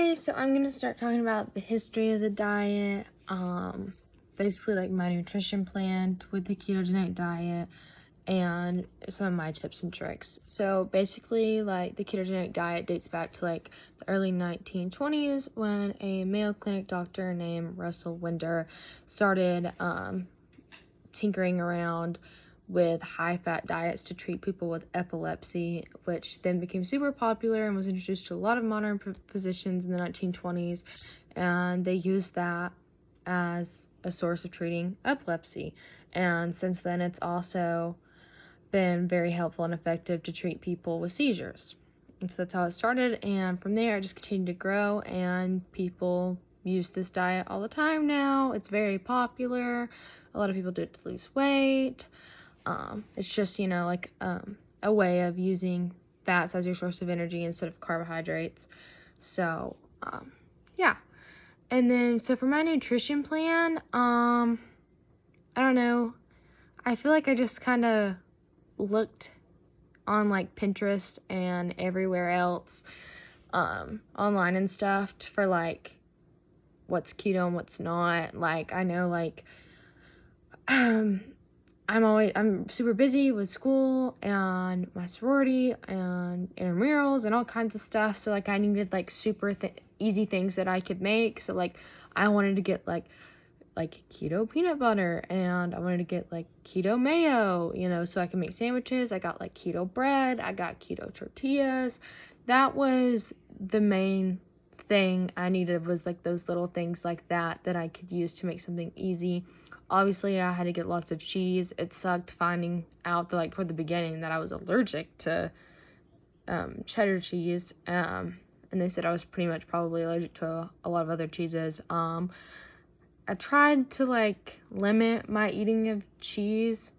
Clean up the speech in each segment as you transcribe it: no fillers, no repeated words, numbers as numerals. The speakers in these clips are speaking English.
Okay, so I'm gonna start talking about the history of the diet, basically like my nutrition plan with the ketogenic diet and some of my tips and tricks. So basically, like, the ketogenic diet dates back to like the early 1920s when a Mayo Clinic doctor named Russell Winder started tinkering around with high-fat diets to treat people with epilepsy, which then became super popular and was introduced to a lot of modern physicians in the 1920s, and they used that as a source of treating epilepsy. And since then, it's also been very helpful and effective to treat people with seizures. And so that's how it started, and from there, it just continued to grow, and people use this diet all the time now. It's very popular. A lot of people do it to lose weight. It's just, like a way of using fats as your source of energy instead of carbohydrates. So, yeah. And then, so for my nutrition plan, I don't know. I feel like I just kind of looked on like Pinterest and everywhere else, online and stuff for like what's keto and what's not. Like, I know like, I'm super busy with school and my sorority and intramurals and all kinds of stuff. So like I needed like super easy things that I could make. So like I wanted to get like keto peanut butter, and I wanted to get like keto mayo, so I can make sandwiches. I got like keto bread. I got keto tortillas. That was the main thing I needed, was like those little things like that I could use to make something easy. Obviously, I had to get lots of cheese. It sucked finding out that, like, toward the beginning that I was allergic to cheddar cheese. And they said I was pretty much probably allergic to a lot of other cheeses. I tried to, like, limit my eating of cheese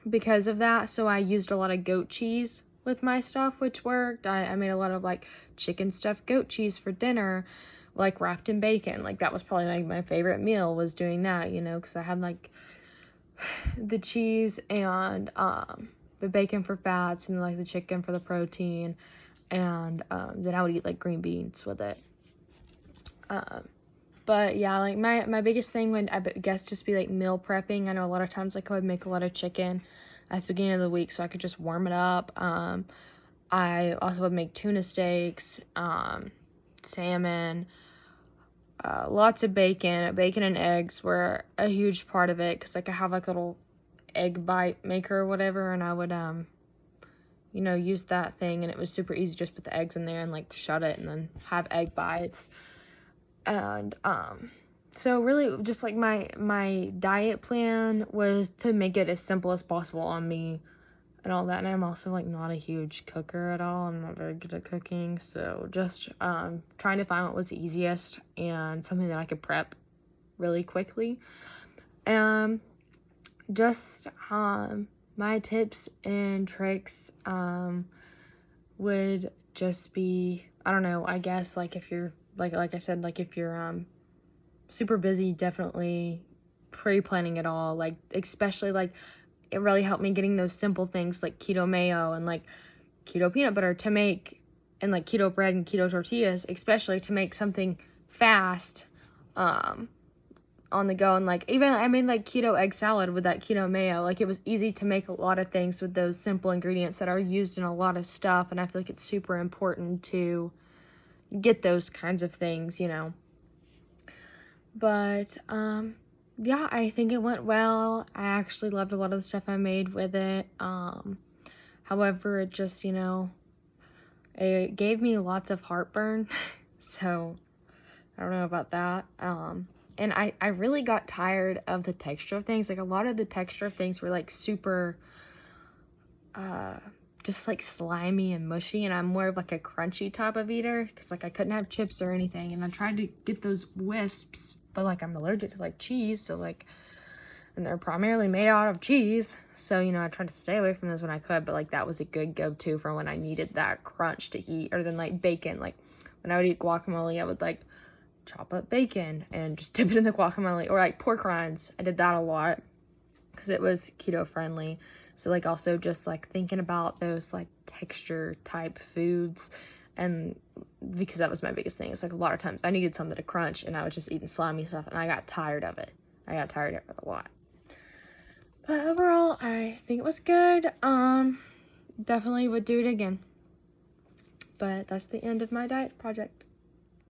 because of that. So I used a lot of goat cheese with my stuff, which worked. I made a lot of, like, chicken stuffed goat cheese for dinner, like wrapped in bacon. Like that was probably like my favorite meal, was doing that, because I had like the cheese and the bacon for fats, and like the chicken for the protein, and then I would eat like green beans with it. But yeah, like my biggest thing would, I guess, just be like meal prepping. I know a lot of times like I would make a lot of chicken at the beginning of the week so I could just warm it up. I also would make tuna steaks, salmon, lots of bacon. Bacon and eggs were a huge part of it, because like I have like a little egg bite maker or whatever, and I would use that thing, and it was super easy. Just put the eggs in there and like shut it and then have egg bites. And so really just like my diet plan was to make it as simple as possible on me and all that. And I'm also like not a huge cooker at all. I'm not very good at cooking. So just trying to find what was the easiest and something that I could prep really quickly. Just my tips and tricks would just be, I don't know, I guess like if you're like I said, like if you're super busy, definitely pre-planning it all. Like especially like it really helped me getting those simple things like keto mayo and like keto peanut butter to make, and like keto bread and keto tortillas, especially to make something fast on the go. And like even I made like keto egg salad with that keto mayo. Like it was easy to make a lot of things with those simple ingredients that are used in a lot of stuff, and I feel like it's super important to get those kinds of things, But yeah, I think it went well. I actually loved a lot of the stuff I made with it. However, it just, it gave me lots of heartburn. So I don't know about that. And I really got tired of the texture of things. Like a lot of the texture of things were like super, just like slimy and mushy, and I'm more of like a crunchy type of eater, because like I couldn't have chips or anything, and I tried to get those wisps, but like I'm allergic to like cheese, so like, and they're primarily made out of cheese, so I tried to stay away from those when I could, but like that was a good go-to for when I needed that crunch to eat. Or then like bacon, like when I would eat guacamole, I would like chop up bacon and just dip it in the guacamole. Or like pork rinds, I did that a lot because it was keto friendly. So like also just like thinking about those like texture type foods And because that was my biggest thing. It's like a lot of times I needed something to crunch and I was just eating slimy stuff and I got tired of it. I got tired of it a lot. But overall, I think it was good. Definitely would do it again. But that's the end of my diet project.